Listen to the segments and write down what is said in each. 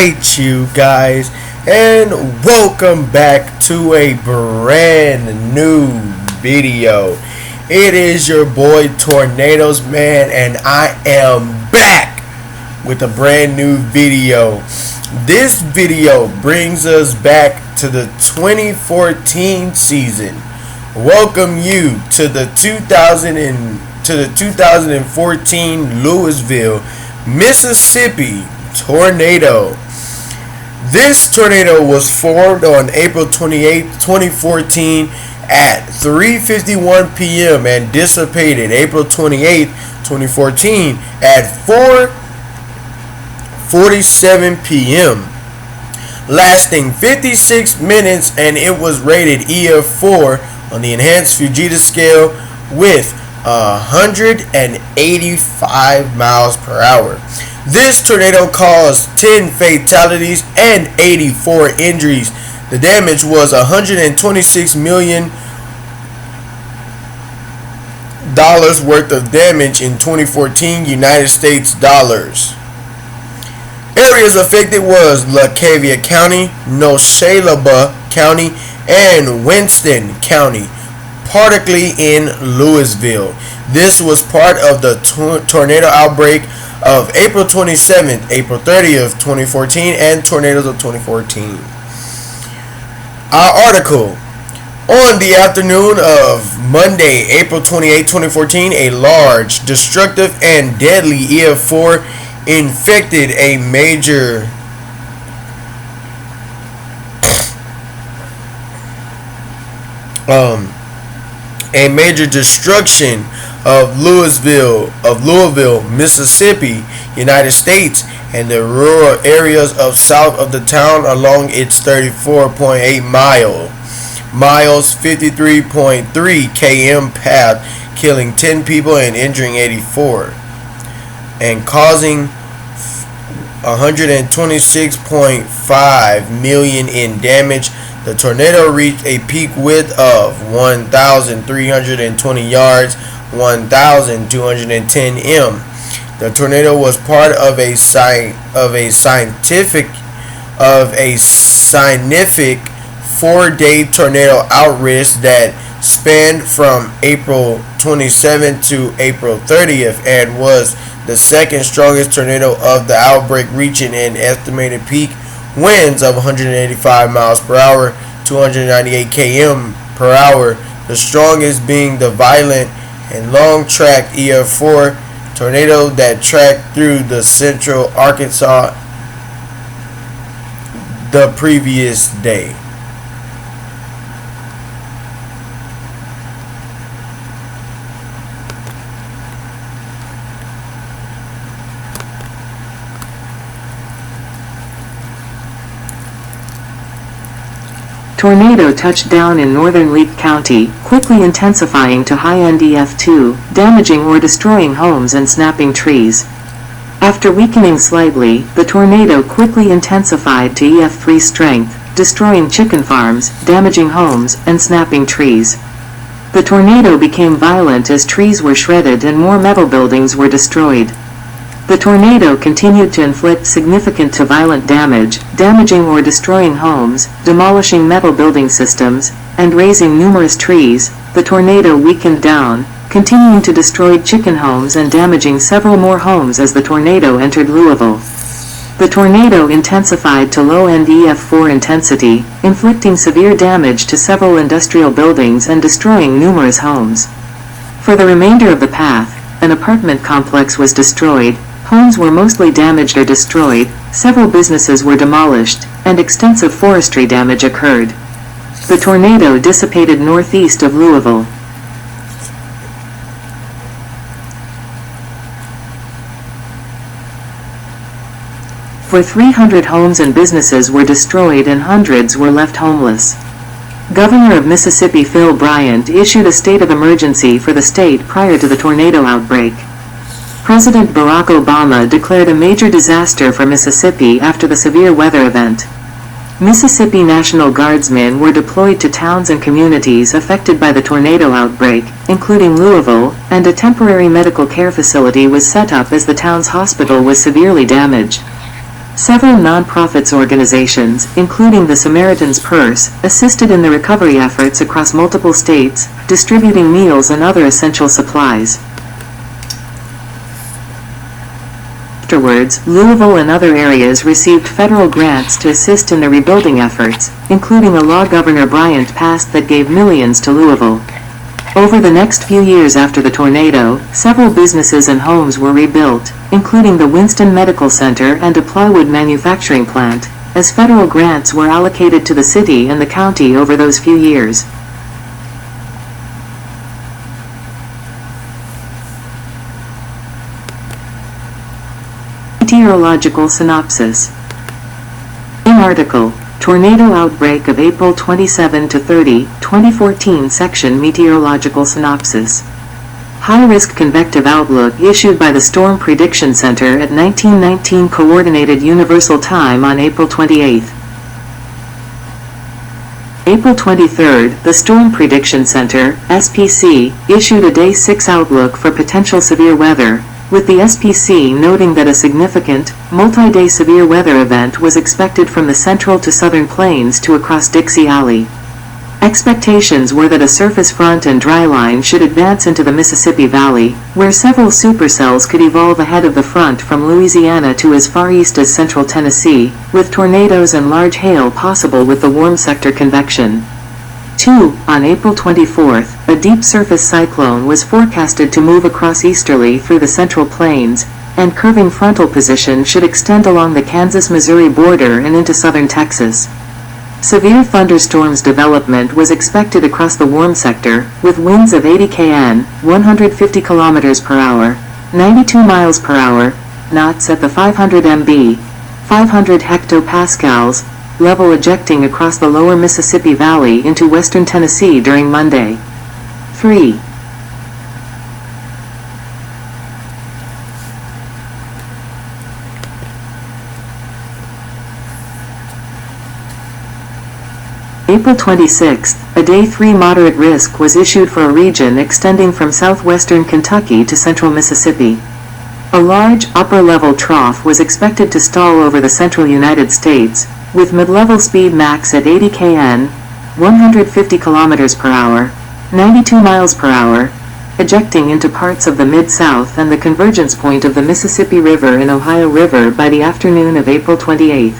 right, you guys, and welcome back to a brand new video. It is your boy Tornadoes Man, and I am back with a brand new video. This video brings us back to the 2014 season. Welcome you to the 2014 Louisville, Mississippi tornado. This tornado was formed on April 28, 2014 at 3:51 p.m. and dissipated April 28, 2014 at 4:47 p.m. lasting 56 minutes, and it was rated EF4 on the enhanced Fujita scale with 185 miles per hour. This tornado caused 10 fatalities and 84 injuries. The damage was $126 million worth of damage in 2014 United States dollars. Areas affected was LaCavia County, Noshalaba County, and Winston County, particularly in Louisville. This was part of the tornado outbreak of April 27th, April 30th, 2014, and tornadoes of 2014. Our article: on the afternoon of Monday, April 28, 2014, a large, destructive, and deadly EF4 infected a major destruction of Louisville, Mississippi, United States, and the rural areas of south of the town along its 34.8 miles, 53.3 km path, killing 10 people and injuring 84, and causing $126.5 million in damage. The tornado reached a peak width of 1,320 yards, 1,210 m. The tornado was part of a scientific 4-day tornado outreach that spanned from April 27th to April 30th and was the second strongest tornado of the outbreak, reaching an estimated peak winds of 185 miles per hour, 298 km per hour, the strongest being the violent and long-track EF4 tornado that tracked through the central Arkansas the previous day. Tornado touched down in northern Leake County, quickly intensifying to high-end EF2, damaging or destroying homes and snapping trees. After weakening slightly, the tornado quickly intensified to EF3 strength, destroying chicken farms, damaging homes, and snapping trees. The tornado became violent as trees were shredded and more metal buildings were destroyed. The tornado continued to inflict significant to violent damage, damaging or destroying homes, demolishing metal building systems, and razing numerous trees. The tornado weakened down, continuing to destroy chicken homes and damaging several more homes as the tornado entered Louisville. The tornado intensified to low-end EF4 intensity, inflicting severe damage to several industrial buildings and destroying numerous homes. For the remainder of the path, an apartment complex was destroyed, homes were mostly damaged or destroyed, several businesses were demolished, and extensive forestry damage occurred. The tornado dissipated northeast of Louisville. For 300 homes and businesses were destroyed and hundreds were left homeless. Governor of Mississippi Phil Bryant issued a state of emergency for the state prior to the tornado outbreak. President Barack Obama declared a major disaster for Mississippi after the severe weather event. Mississippi National Guardsmen were deployed to towns and communities affected by the tornado outbreak, including Louisville, and a temporary medical care facility was set up as the town's hospital was severely damaged. Several non-profits organizations, including the Samaritan's Purse, assisted in the recovery efforts across multiple states, distributing meals and other essential supplies. Afterwards, Louisville and other areas received federal grants to assist in the rebuilding efforts, including a law Governor Bryant passed that gave millions to Louisville. Over the next few years after the tornado, several businesses and homes were rebuilt, including the Winston Medical Center and a plywood manufacturing plant, as federal grants were allocated to the city and the county over those few years. Meteorological synopsis. In article, Tornado Outbreak of April 27 to 30, 2014 section Meteorological Synopsis. High-risk convective outlook issued by the Storm Prediction Center at 1919 Coordinated Universal Time on April 28. April 23, the Storm Prediction Center, SPC, issued a Day 6 outlook for potential severe weather, with the SPC noting that a significant, multi-day severe weather event was expected from the central to southern plains to across Dixie Alley. Expectations were that a surface front and dry line should advance into the Mississippi Valley, where several supercells could evolve ahead of the front from Louisiana to as far east as central Tennessee, with tornadoes and large hail possible with the warm sector convection. 2. On April 24, a deep surface cyclone was forecasted to move across easterly through the Central Plains, and curving frontal position should extend along the Kansas-Missouri border and into southern Texas. Severe thunderstorms development was expected across the warm sector, with winds of 80 kn, 150 km per hour, 92 miles per hour, knots at the 500 mb, 500 hectopascals, level ejecting across the lower Mississippi Valley into western Tennessee during Monday. 3. April 26, a Day 3 moderate risk was issued for a region extending from southwestern Kentucky to central Mississippi. A large, upper-level trough was expected to stall over the central United States, with mid-level speed max at 80 kn, 150 km per hour, 92 miles per hour, ejecting into parts of the Mid-South and the convergence point of the Mississippi River and Ohio River by the afternoon of April 28.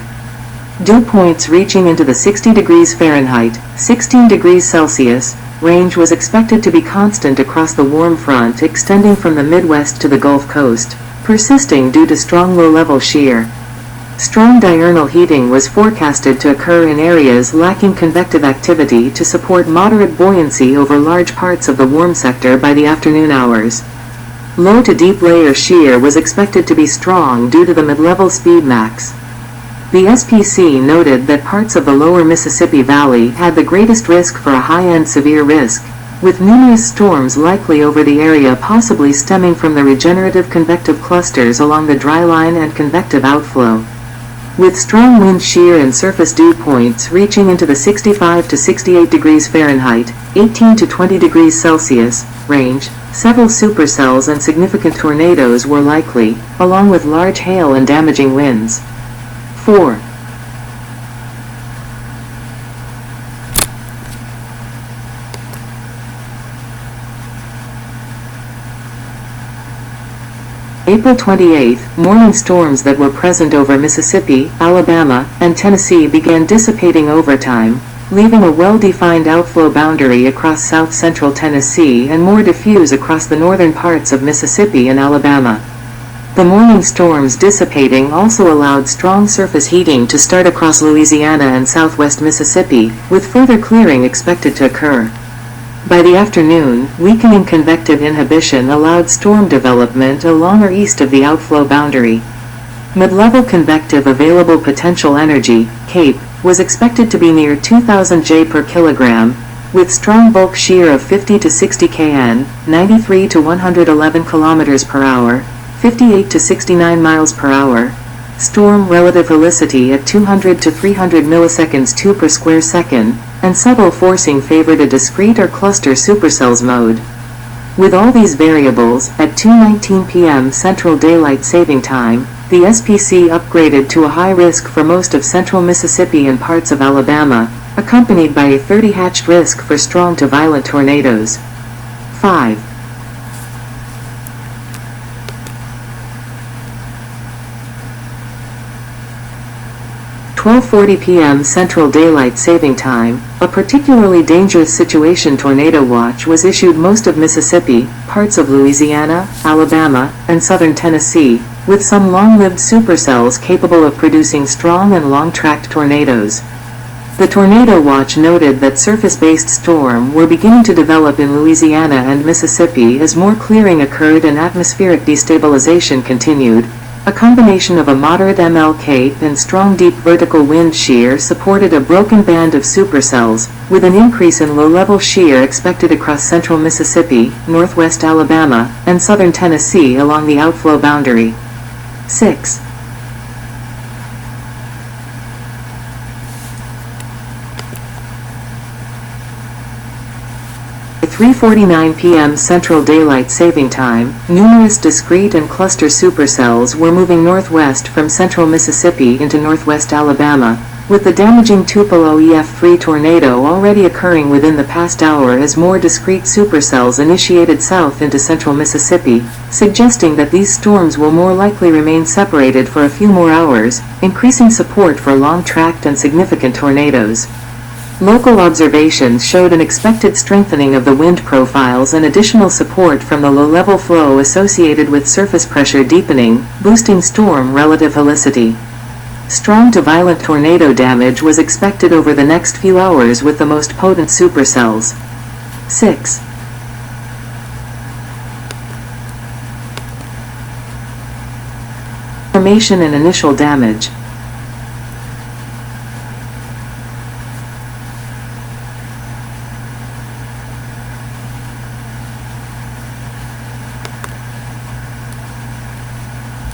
Dew points reaching into the 60 degrees Fahrenheit, 16 degrees Celsius, range was expected to be constant across the warm front extending from the Midwest to the Gulf Coast, persisting due to strong low-level shear. Strong diurnal heating was forecasted to occur in areas lacking convective activity to support moderate buoyancy over large parts of the warm sector by the afternoon hours. Low to deep layer shear was expected to be strong due to the mid-level speed max. The SPC noted that parts of the lower Mississippi Valley had the greatest risk for a high-end severe risk, with numerous storms likely over the area possibly stemming from the regenerative convective clusters along the dry line and convective outflow. With strong wind shear and surface dew points reaching into the 65 to 68 degrees Fahrenheit, 18 to 20 degrees Celsius, range, several supercells and significant tornadoes were likely, along with large hail and damaging winds. 4. April 28, morning storms that were present over Mississippi, Alabama, and Tennessee began dissipating over time, leaving a well-defined outflow boundary across south-central Tennessee and more diffuse across the northern parts of Mississippi and Alabama. The morning storms dissipating also allowed strong surface heating to start across Louisiana and southwest Mississippi, with further clearing expected to occur. By the afternoon, weakening convective inhibition allowed storm development along or east of the outflow boundary. Mid-level convective available potential energy, CAPE, was expected to be near 2000 J per kilogram, with strong bulk shear of 50 to 60 kN, 93 to 111 km per hour, 58 to 69 miles per hour, storm relative helicity at 200 to 300 milliseconds 2 per square second, and subtle forcing favored a discrete or cluster supercells mode. With all these variables, at 2:19 p.m. Central Daylight Saving Time, the SPC upgraded to a high risk for most of central Mississippi and parts of Alabama, accompanied by a 30-hatched risk for strong to violent tornadoes. 5. 12:40 p.m. Central Daylight Saving Time, a particularly dangerous situation tornado watch was issued most of Mississippi, parts of Louisiana, Alabama, and southern Tennessee, with some long-lived supercells capable of producing strong and long-tracked tornadoes. The tornado watch noted that surface-based storms were beginning to develop in Louisiana and Mississippi as more clearing occurred and atmospheric destabilization continued. A combination of a moderate ML cape and strong deep vertical wind shear supported a broken band of supercells, with an increase in low-level shear expected across central Mississippi, northwest Alabama, and southern Tennessee along the outflow boundary. 6. At 3:49 p.m. Central Daylight Saving Time, numerous discrete and cluster supercells were moving northwest from central Mississippi into northwest Alabama, with the damaging Tupelo EF3 tornado already occurring within the past hour as more discrete supercells initiated south into central Mississippi, suggesting that these storms will more likely remain separated for a few more hours, increasing support for long-tracked and significant tornadoes. Local observations showed an expected strengthening of the wind profiles and additional support from the low-level flow associated with surface pressure deepening, boosting storm relative helicity. Strong to violent tornado damage was expected over the next few hours with the most potent supercells. 6. Formation and initial damage.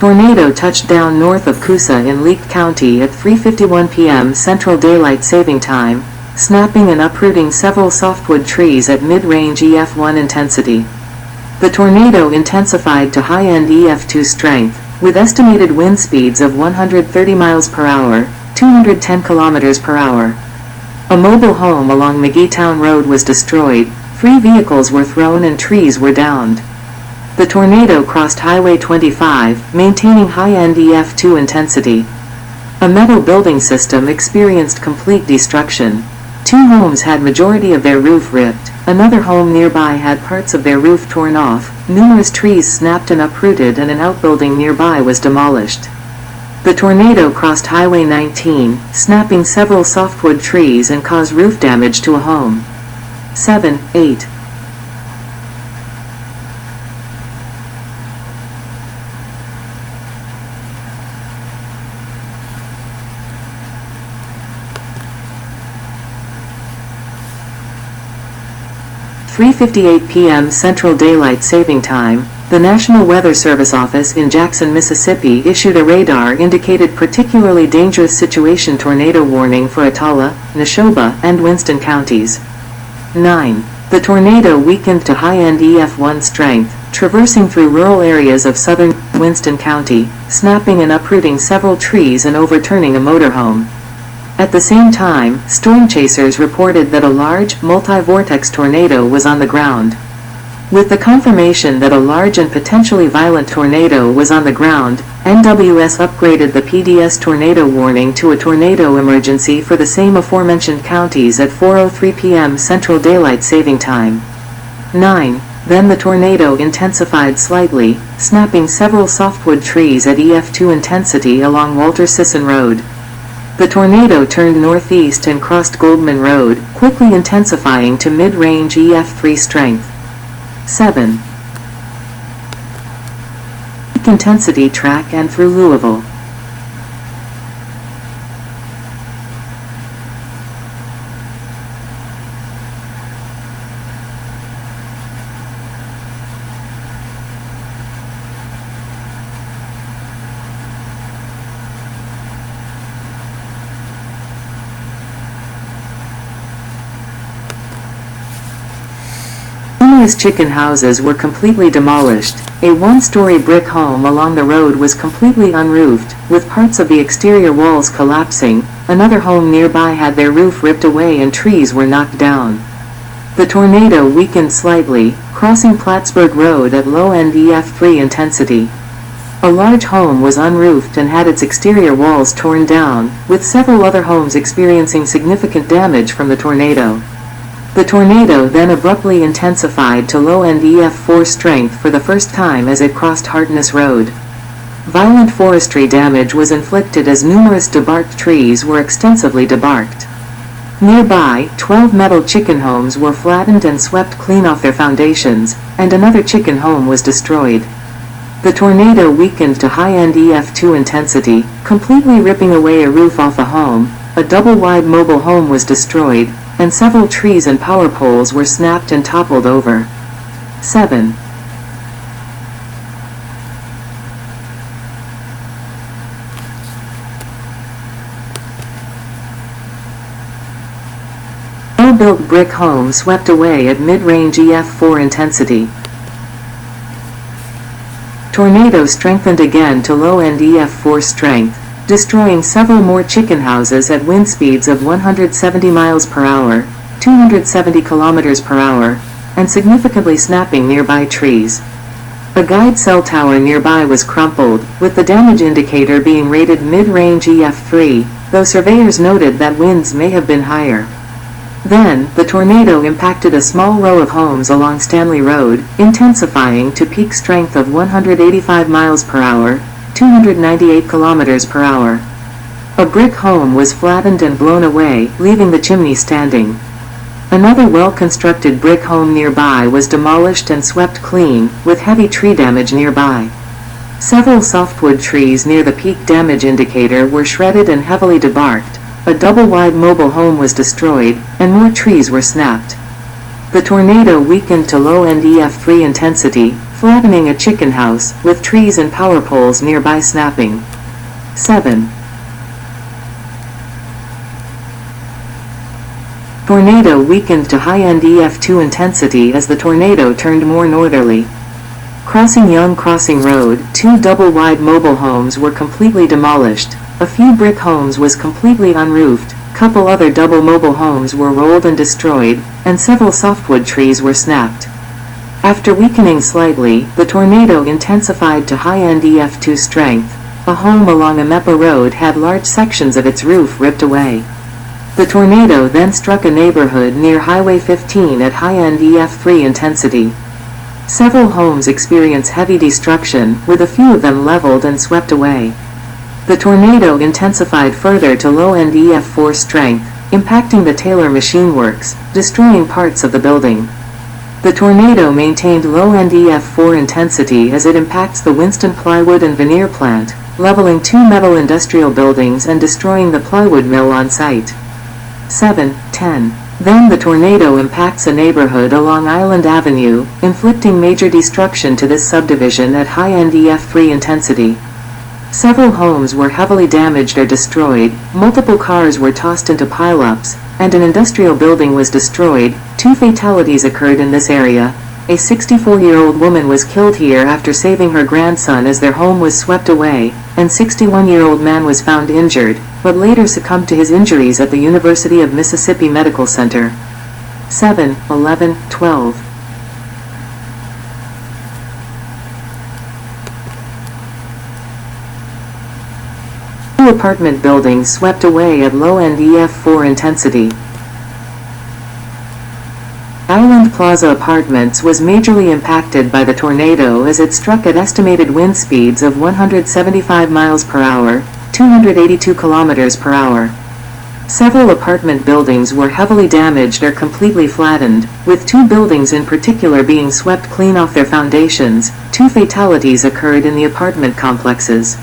Tornado touched down north of Coosa in Leake County at 3:51 p.m. Central Daylight Saving Time, snapping and uprooting several softwood trees at mid-range EF1 intensity. The tornado intensified to high-end EF2 strength, with estimated wind speeds of 130 miles per hour, 210 kilometers per hour. A mobile home along McGeetown Road was destroyed, 3 vehicles were thrown and trees were downed. The tornado crossed Highway 25, maintaining high-end EF2 intensity. A metal building system experienced complete destruction. 2 homes had majority of their roof ripped, another home nearby had parts of their roof torn off, numerous trees snapped and uprooted, and an outbuilding nearby was demolished. The tornado crossed Highway 19, snapping several softwood trees and caused roof damage to a home. 7, 8. At 3:58 p.m. Central Daylight Saving Time, the National Weather Service office in Jackson, Mississippi issued a radar-indicated particularly dangerous situation tornado warning for Attala, Neshoba, and Winston counties. 9. The tornado weakened to high-end EF1 strength, traversing through rural areas of southern Winston County, snapping and uprooting several trees and overturning a motorhome. At the same time, storm chasers reported that a large, multi-vortex tornado was on the ground. With the confirmation that a large and potentially violent tornado was on the ground, NWS upgraded the PDS tornado warning to a tornado emergency for the same aforementioned counties at 4:03 p.m. Central Daylight Saving Time. 9. Then the tornado intensified slightly, snapping several softwood trees at EF2 intensity along Walter Sisson Road. The tornado turned northeast and crossed Goldman Road, quickly intensifying to mid-range EF3 strength. 7. Peak intensity track and through Louisville. numerous chicken houses were completely demolished. A one-story brick home along the road was completely unroofed, with parts of the exterior walls collapsing. Another home nearby had their roof ripped away and trees were knocked down. The tornado weakened slightly, crossing Plattsburgh Road at low NDF3 intensity. A large home was unroofed and had its exterior walls torn down, with several other homes experiencing significant damage from the tornado. The tornado then abruptly intensified to low NDF4 strength for the first time as it crossed Hartness Road. Violent forestry damage was inflicted as numerous debarked trees were extensively debarked. Nearby, 12 metal chicken homes were flattened and swept clean off their foundations, and another chicken home was destroyed. The tornado weakened to high NDF2 intensity, completely ripping away a roof off a home. A double-wide mobile home was destroyed, and several trees and power poles were snapped and toppled over. 7. Well-built brick home swept away at mid-range EF4 intensity. Tornado strengthened again to low NDF4 strength, destroying several more chicken houses at wind speeds of 170 miles per hour, 270 kilometers per hour, and significantly snapping nearby trees. A guide cell tower nearby was crumpled, with the damage indicator being rated mid-range EF3, though surveyors noted that winds may have been higher. Then, the tornado impacted a small row of homes along Stanley Road, intensifying to peak strength of 185 miles per hour, 298 kilometers per hour. A brick home was flattened and blown away, leaving the chimney standing. Another well-constructed brick home nearby was demolished and swept clean, with heavy tree damage nearby. Several softwood trees near the peak damage indicator were shredded and heavily debarked. A double-wide mobile home was destroyed, and more trees were snapped. The tornado weakened to low NDF3 intensity, flattening a chicken house, with trees and power poles nearby snapping. 7. Tornado weakened to high NDF2 intensity as the tornado turned more northerly. Crossing Young Crossing Road, 2 double-wide mobile homes were completely demolished. A few brick homes was completely unroofed, couple other double mobile homes were rolled and destroyed, and several softwood trees were snapped. After weakening slightly, the tornado intensified to high NDF2 strength. A home along Amepa Road had large sections of its roof ripped away. The tornado then struck a neighborhood near Highway 15 at high NDF3 intensity. Several homes experienced heavy destruction, with a few of them leveled and swept away. The tornado intensified further to low NDF4 strength, impacting the Taylor Machine Works, destroying parts of the building. The tornado maintained low NDF4 intensity as it impacts the Winston plywood and veneer plant, leveling 2 metal industrial buildings and destroying the plywood mill on site. 7:10. Then the tornado impacts a neighborhood along Island Avenue, inflicting major destruction to this subdivision at high NDF3 intensity. Several homes were heavily damaged or destroyed, multiple cars were tossed into pileups, and an industrial building was destroyed. 2 fatalities occurred in this area. A 64-year-old woman was killed here after saving her grandson as their home was swept away, and 61-year-old man was found injured, but later succumbed to his injuries at the University of Mississippi Medical Center. 7, 11, 12. Two apartment buildings swept away at low NDF4 intensity. Island Plaza Apartments was majorly impacted by the tornado as it struck at estimated wind speeds of 175 miles per hour, 282 kilometers per hour. Several apartment buildings were heavily damaged or completely flattened, with 2 buildings in particular being swept clean off their foundations. 2 fatalities occurred in the apartment complexes.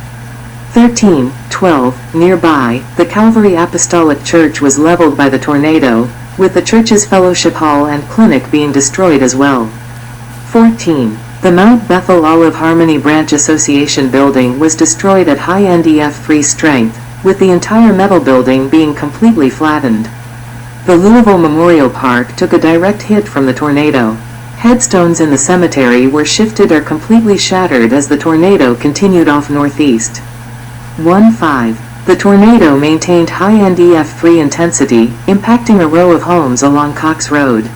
13, 12, nearby, the Calvary Apostolic Church was leveled by the tornado, with the church's fellowship hall and clinic being destroyed as well. 14. The Mount Bethel Olive Harmony Branch Association building was destroyed at high NDF3 strength, with the entire metal building being completely flattened. The Louisville Memorial Park took a direct hit from the tornado. Headstones in the cemetery were shifted or completely shattered as the tornado continued off northeast. 1-5. The tornado maintained high NDF3 intensity, impacting a row of homes along Cox Road.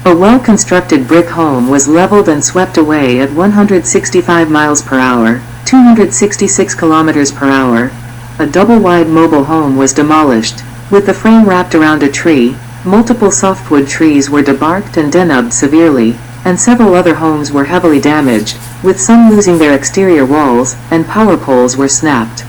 A well-constructed brick home was leveled and swept away at 165 miles per hour, 266 kilometers per hour. A double-wide mobile home was demolished, with the frame wrapped around a tree. Multiple softwood trees were debarked and denubbed severely, and several other homes were heavily damaged, with some losing their exterior walls, and power poles were snapped.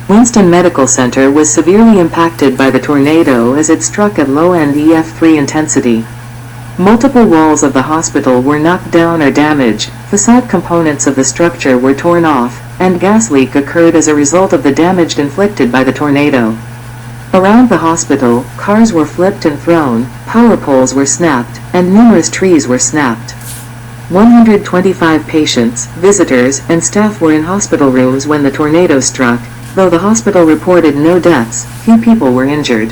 Winston Medical Center was severely impacted by the tornado as it struck at low NDF3 intensity. Multiple walls of the hospital were knocked down or damaged, facade components of the structure were torn off, and gas leak occurred as a result of the damage inflicted by the tornado. Around the hospital, cars were flipped and thrown, power poles were snapped, and numerous trees were snapped. 125 patients, visitors, and staff were in hospital rooms when the tornado struck. Though the hospital reported no deaths, few people were injured.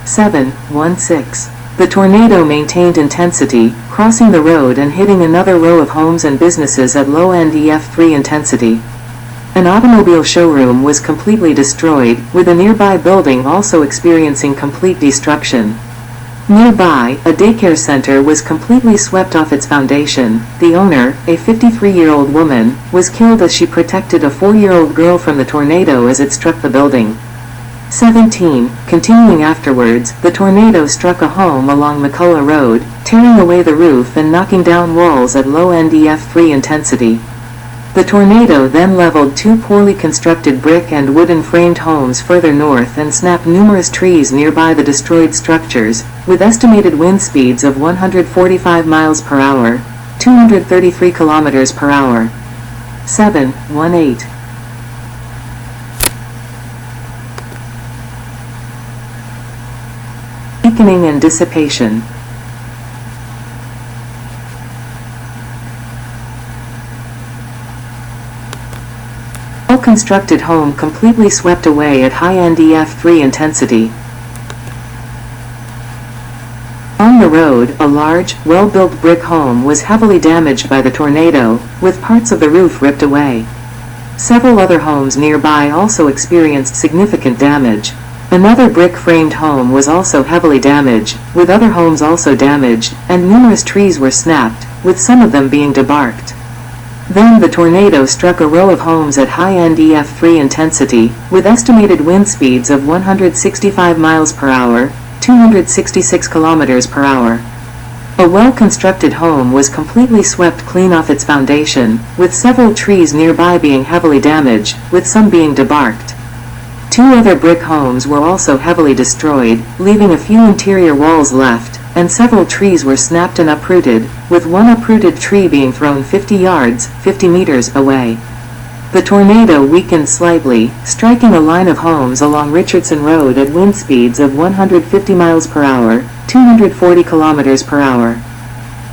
7-1-6. The tornado maintained intensity, crossing the road and hitting another row of homes and businesses at low NDF3 intensity. An automobile showroom was completely destroyed, with a nearby building also experiencing complete destruction. Nearby, a daycare center was completely swept off its foundation. The owner, a 53-year-old woman, was killed as she protected a 4-year-old girl from the tornado as it struck the building. 17. Continuing afterwards, the tornado struck a home along McCullough Road, tearing away the roof and knocking down walls at low NDF3 intensity. The tornado then leveled two poorly constructed brick and wooden framed homes further north and snapped numerous trees nearby the destroyed structures, with estimated wind speeds of 145 miles per hour, 233 kilometers per hour. 7-1-8. Weakening and dissipation. Well-constructed home completely swept away at high NDF3 intensity. On the road, a large, well-built brick home was heavily damaged by the tornado, with parts of the roof ripped away. Several other homes nearby also experienced significant damage. Another brick-framed home was also heavily damaged, with other homes also damaged, and numerous trees were snapped, with some of them being debarked. Then the tornado struck a row of homes at high NDF3 intensity, with estimated wind speeds of 165 miles per hour, 266 kilometers per hour. A well-constructed home was completely swept clean off its foundation, with several trees nearby being heavily damaged, with some being debarked. Two other brick homes were also heavily destroyed, leaving a few interior walls left, and several trees were snapped and uprooted, with one uprooted tree being thrown 50 yards, 50 meters away. The tornado weakened slightly, striking a line of homes along Richardson Road at wind speeds of 150 miles per hour, 240 kilometers per hour.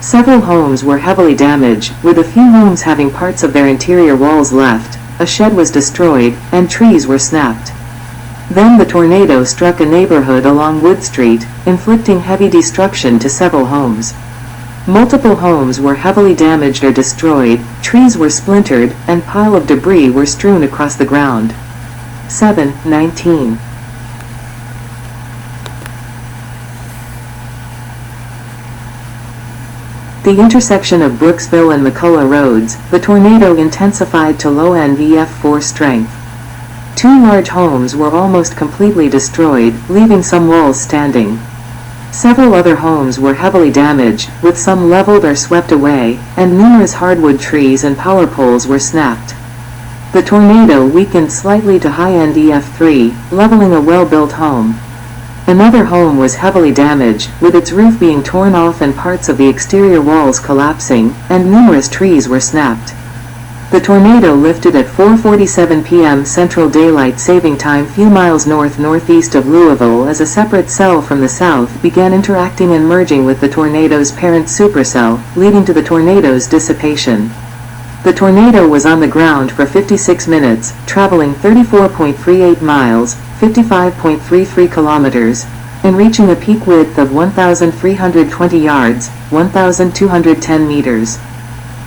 Several homes were heavily damaged, with a few homes having parts of their interior walls left. A shed was destroyed, and trees were snapped. Then the tornado struck a neighborhood along Wood Street, inflicting heavy destruction to several homes. Multiple homes were heavily damaged or destroyed, trees were splintered, and piles of debris were strewn across the ground. 7-19. The intersection of Brooksville and McCullough Roads, the tornado intensified to low NDF4 strength. Two large homes were almost completely destroyed, leaving some walls standing. Several other homes were heavily damaged, with some leveled or swept away, and numerous hardwood trees and power poles were snapped. The tornado weakened slightly to high NDF3, leveling a well-built home. Another home was heavily damaged, with its roof being torn off and parts of the exterior walls collapsing, and numerous trees were snapped. The tornado lifted at 4:47 p.m. Central Daylight Saving Time few miles northeast of Louisville as a separate cell from the south began interacting and merging with the tornado's parent supercell, leading to the tornado's dissipation. The tornado was on the ground for 56 minutes, traveling 34.38 miles, 55.33 kilometers, and reaching a peak width of 1,320 yards, 1,210 meters.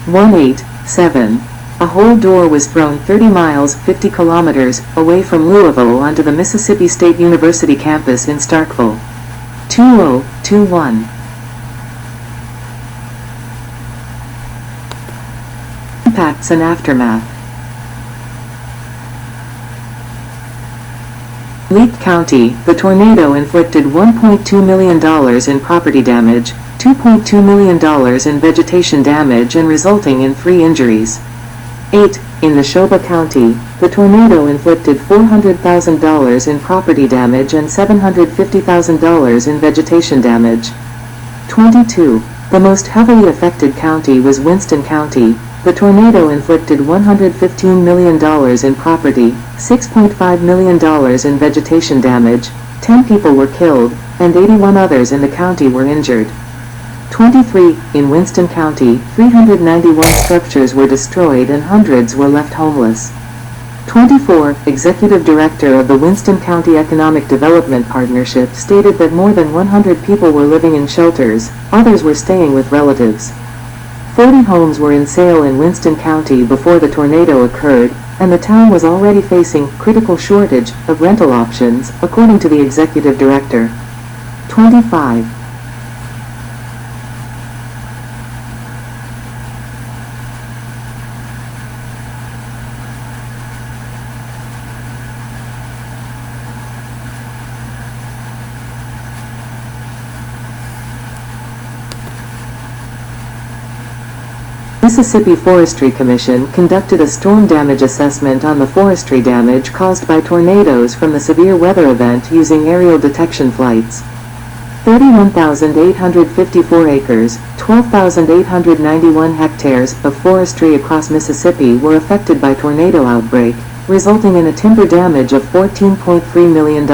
187. A whole door was thrown 30 miles, 50 kilometers, away from Louisville onto the Mississippi State University campus in Starkville. 2021. Impacts and aftermath. Leake County, the tornado inflicted $1.2 million in property damage, $2.2 million in vegetation damage and resulting in 3 injuries. 8. In Neshoba County, the tornado inflicted $400,000 in property damage and $750,000 in vegetation damage. 22. The most heavily affected county was Winston County. The tornado inflicted $115 million in property, $6.5 million in vegetation damage, 10 people were killed, and 81 others in the county were injured. 23. In Winston County, 391 structures were destroyed and hundreds were left homeless. 24. Executive Director of the Winston County Economic Development Partnership stated that more than 100 people were living in shelters, others were staying with relatives. 40 homes were in sale in Winston County before the tornado occurred, and the town was already facing critical shortage of rental options, according to the executive director. 25. Mississippi Forestry Commission conducted a storm damage assessment on the forestry damage caused by tornadoes from the severe weather event using aerial detection flights. 31,854 acres, 12,891 hectares of forestry across Mississippi were affected by tornado outbreak, resulting in a timber damage of $14.3 million.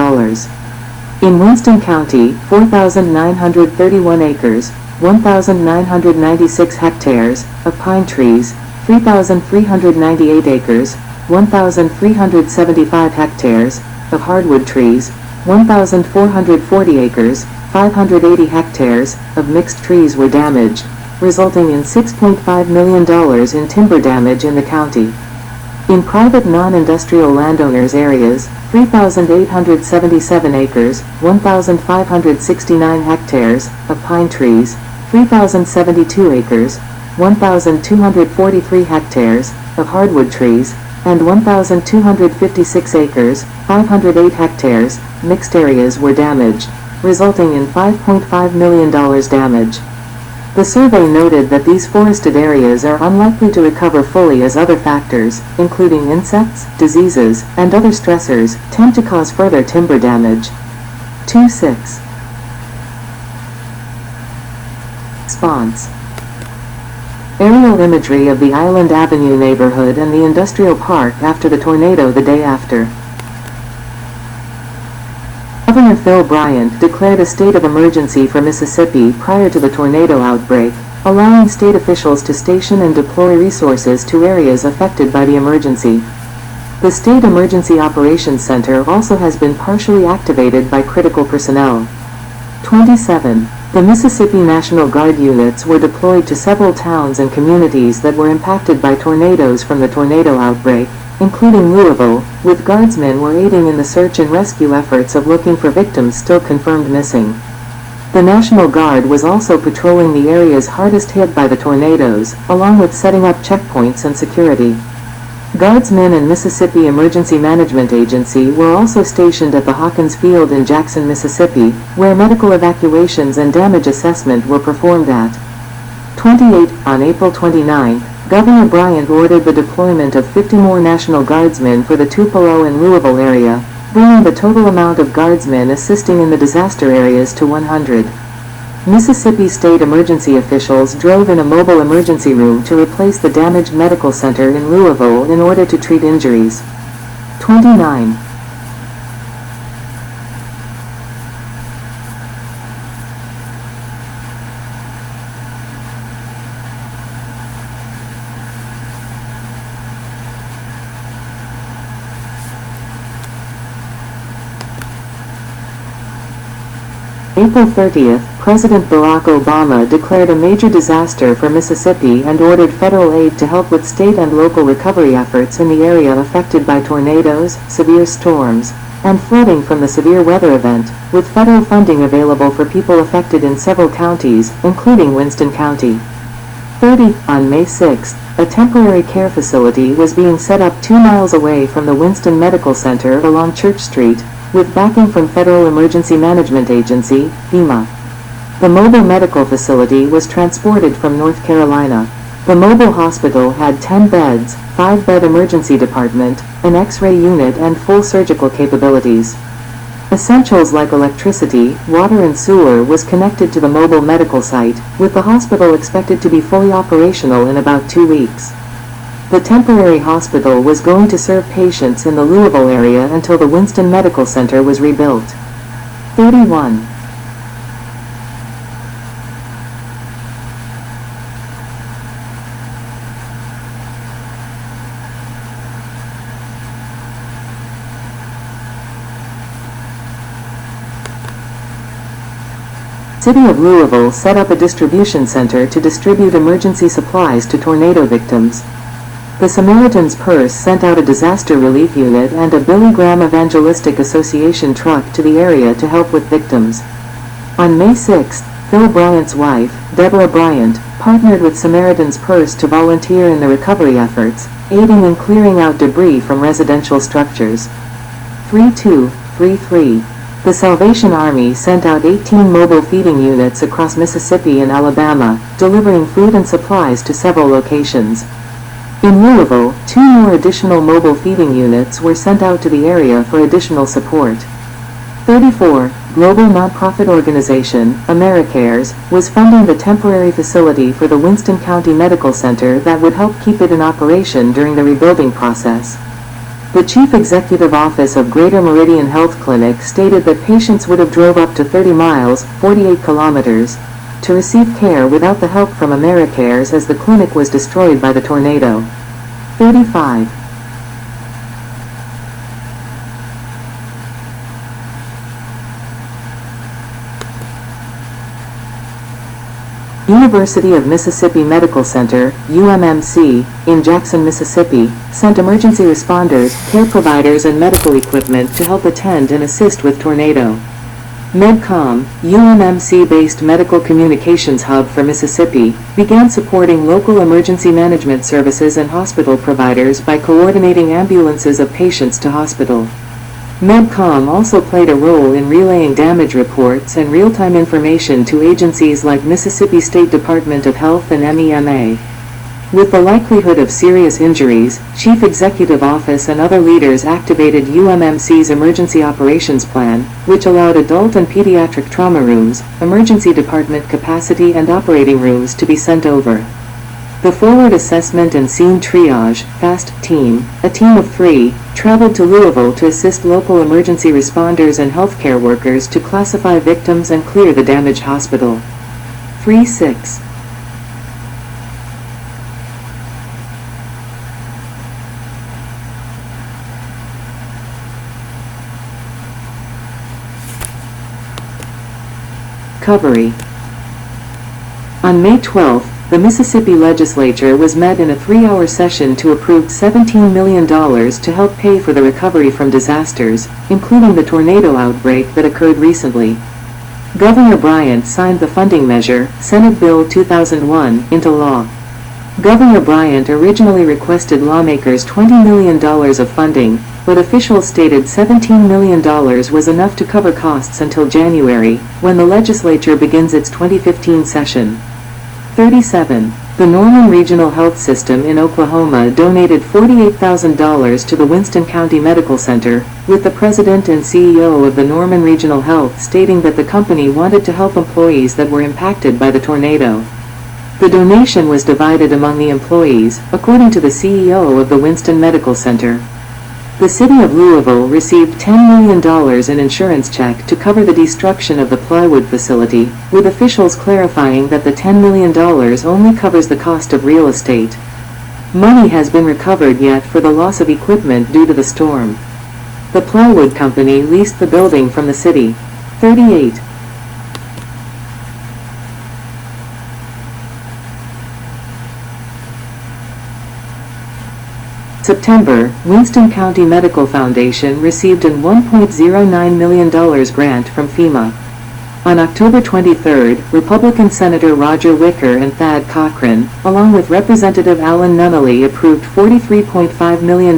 In Winston County, 4,931 acres, 1,996 hectares of pine trees, 3,398 acres, 1,375 hectares of hardwood trees, 1,440 acres, 580 hectares of mixed trees were damaged, resulting in $6.5 million in timber damage in the county. In private non-industrial landowners areas, 3,877 acres, 1,569 hectares of pine trees, 3,072 acres, 1,243 hectares of hardwood trees, and 1,256 acres, 508 hectares, mixed areas were damaged, resulting in $5.5 million damage. The survey noted that these forested areas are unlikely to recover fully as other factors, including insects, diseases, and other stressors, tend to cause further timber damage. 2.6. Response. Aerial imagery of the Island Avenue neighborhood and the industrial park after the tornado the day after. Governor Bryant declared a state of emergency for Mississippi prior to the tornado outbreak, allowing state officials to station and deploy resources to areas affected by the emergency. The State Emergency Operations Center also has been partially activated by critical personnel. 27. The Mississippi National Guard units were deployed to several towns and communities that were impacted by tornadoes from the tornado outbreak, including Louisville, with guardsmen were aiding in the search and rescue efforts of looking for victims still confirmed missing. The National Guard was also patrolling the areas hardest hit by the tornadoes, along with setting up checkpoints and security. Guardsmen and Mississippi Emergency Management Agency were also stationed at the Hawkins Field in Jackson, Mississippi, where medical evacuations and damage assessment were performed at. 28. On April 29, Governor Bryant ordered the deployment of 50 more National Guardsmen for the Tupelo and Louisville area, bringing the total amount of guardsmen assisting in the disaster areas to 100. Mississippi state emergency officials drove in a mobile emergency room to replace the damaged medical center in Louisville in order to treat injuries. 29. April 30th, President Barack Obama declared a major disaster for Mississippi and ordered federal aid to help with state and local recovery efforts in the area affected by tornadoes, severe storms, and flooding from the severe weather event, with federal funding available for people affected in several counties, including Winston County. 30. On May 6, a temporary care facility was being set up 2 miles away from the Winston Medical Center along Church Street, with backing from Federal Emergency Management Agency, FEMA. The mobile medical facility was transported from North Carolina. The mobile hospital had 10 beds, 5-bed emergency department, an X-ray unit and full surgical capabilities. Essentials like electricity, water and sewer was connected to the mobile medical site, with the hospital expected to be fully operational in about 2 weeks. The temporary hospital was going to serve patients in the Louisville area until the Winston Medical Center was rebuilt. 31. City of Louisville set up a distribution center to distribute emergency supplies to tornado victims. The Samaritan's Purse sent out a disaster relief unit and a Billy Graham Evangelistic Association truck to the area to help with victims. On May 6, Phil Bryant's wife, Deborah Bryant, partnered with Samaritan's Purse to volunteer in the recovery efforts, aiding in clearing out debris from residential structures. 3233. The Salvation Army sent out 18 mobile feeding units across Mississippi and Alabama, delivering food and supplies to several locations. In Louisville, 2 more additional mobile feeding units were sent out to the area for additional support. 34. Global nonprofit organization, AmeriCares, was funding the temporary facility for the Winston County Medical Center that would help keep it in operation during the rebuilding process. The Chief Executive Office of Greater Meridian Health Clinic stated that patients would have drove up to 30 miles, 48 kilometers, to receive care without the help from AmeriCares as the clinic was destroyed by the tornado. 35. University of Mississippi Medical Center, UMMC, in Jackson, Mississippi, sent emergency responders, care providers and medical equipment to help attend and assist with tornado. MedCom, UMMC-based medical communications hub for Mississippi, began supporting local emergency management services and hospital providers by coordinating ambulances of patients to hospital. MedCom also played a role in relaying damage reports and real-time information to agencies like Mississippi State Department of Health and MEMA. With the likelihood of serious injuries, Chief Executive Office and other leaders activated UMMC's Emergency Operations Plan, which allowed adult and pediatric trauma rooms, emergency department capacity and operating rooms to be sent over. The Forward Assessment and Scene Triage, FAST team, a team of 3, traveled to Louisville to assist local emergency responders and healthcare workers to classify victims and clear the damaged hospital. 36. Recovery. On May 12, the Mississippi legislature was met in a 3-hour session to approve $17 million to help pay for the recovery from disasters, including the tornado outbreak that occurred recently. Governor Bryant signed the funding measure, Senate Bill 2001, into law. Governor Bryant originally requested lawmakers $20 million of funding, but officials stated $17 million was enough to cover costs until January, when the legislature begins its 2015 session. 37. The Norman Regional Health System in Oklahoma donated $48,000 to the Winston County Medical Center, with the president and CEO of the Norman Regional Health stating that the company wanted to help employees that were impacted by the tornado. The donation was divided among the employees, according to the CEO of the Winston Medical Center. The city of Louisville received $10 million in insurance check to cover the destruction of the plywood facility, with officials clarifying that the $10 million only covers the cost of real estate. Money has been recovered yet for the loss of equipment due to the storm. The plywood company leased the building from the city. 38. September, Winston County Medical Foundation received a $1.09 million grant from FEMA. On October 23, Republican Senator Roger Wicker and Thad Cochran, along with Representative Alan Nunnally, approved $43.5 million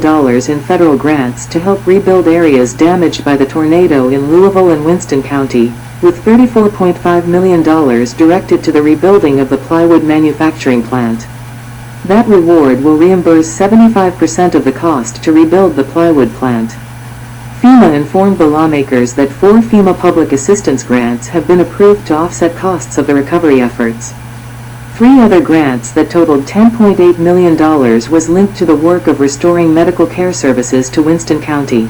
in federal grants to help rebuild areas damaged by the tornado in Louisville and Winston County, with $34.5 million directed to the rebuilding of the plywood manufacturing plant. That reward will reimburse 75% of the cost to rebuild the plywood plant. FEMA informed the lawmakers that 4 FEMA public assistance grants have been approved to offset costs of the recovery efforts. 3 other grants that totaled $10.8 million was linked to the work of restoring medical care services to Winston County.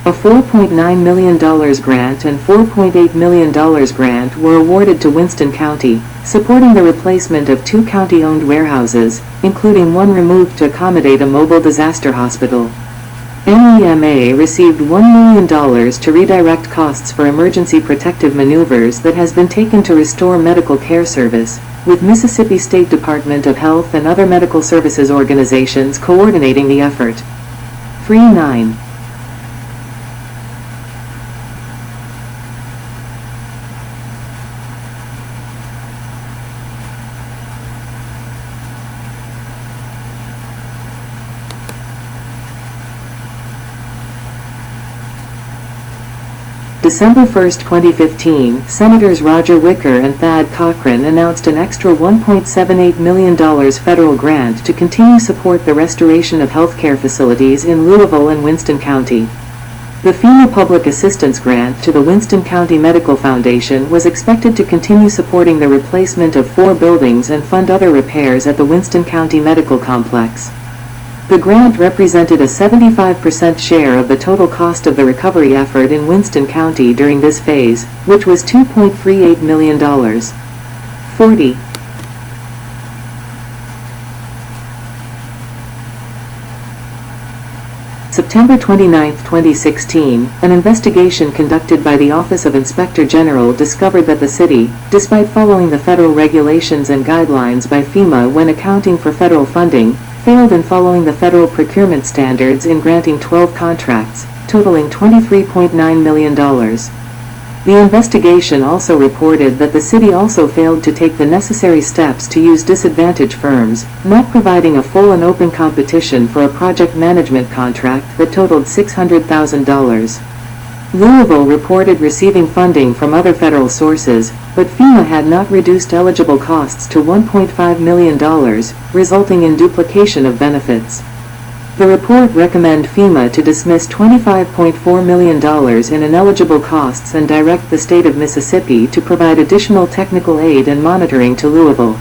A $4.9 million grant and $4.8 million grant were awarded to Winston County, supporting the replacement of 2 county-owned warehouses, including one removed to accommodate a mobile disaster hospital. NEMA received $1 million to redirect costs for emergency protective maneuvers that has been taken to restore medical care service, with Mississippi State Department of Health and other medical services organizations coordinating the effort. 3-9. December 1, 2015, Senators Roger Wicker and Thad Cochran announced an extra $1.78 million federal grant to continue support the restoration of healthcare facilities in Louisville and Winston County. The FEMA Public Assistance Grant to the Winston County Medical Foundation was expected to continue supporting the replacement of 4 buildings and fund other repairs at the Winston County Medical Complex. The grant represented a 75% share of the total cost of the recovery effort in Winston County during this phase, which was $2.38 million. 40. September 29, 2016, an investigation conducted by the Office of Inspector General discovered that the city, despite following the federal regulations and guidelines by FEMA when accounting for federal funding, failed in following the federal procurement standards in granting 12 contracts, totaling $23.9 million. The investigation also reported that the city also failed to take the necessary steps to use disadvantaged firms, not providing a full and open competition for a project management contract that totaled $600,000. Louisville reported receiving funding from other federal sources, but FEMA had not reduced eligible costs to $1.5 million, resulting in duplication of benefits. The report recommended FEMA to dismiss $25.4 million in ineligible costs and direct the state of Mississippi to provide additional technical aid and monitoring to Louisville.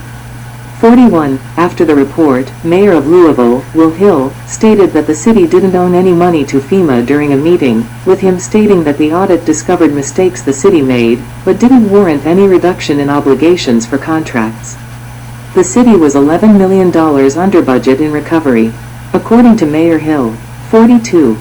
41. After the report, Mayor of Louisville, Will Hill, stated that the city didn't owe any money to FEMA during a meeting, with him stating that the audit discovered mistakes the city made, but didn't warrant any reduction in obligations for contracts. The city was $11 million under budget in recovery, according to Mayor Hill. 42.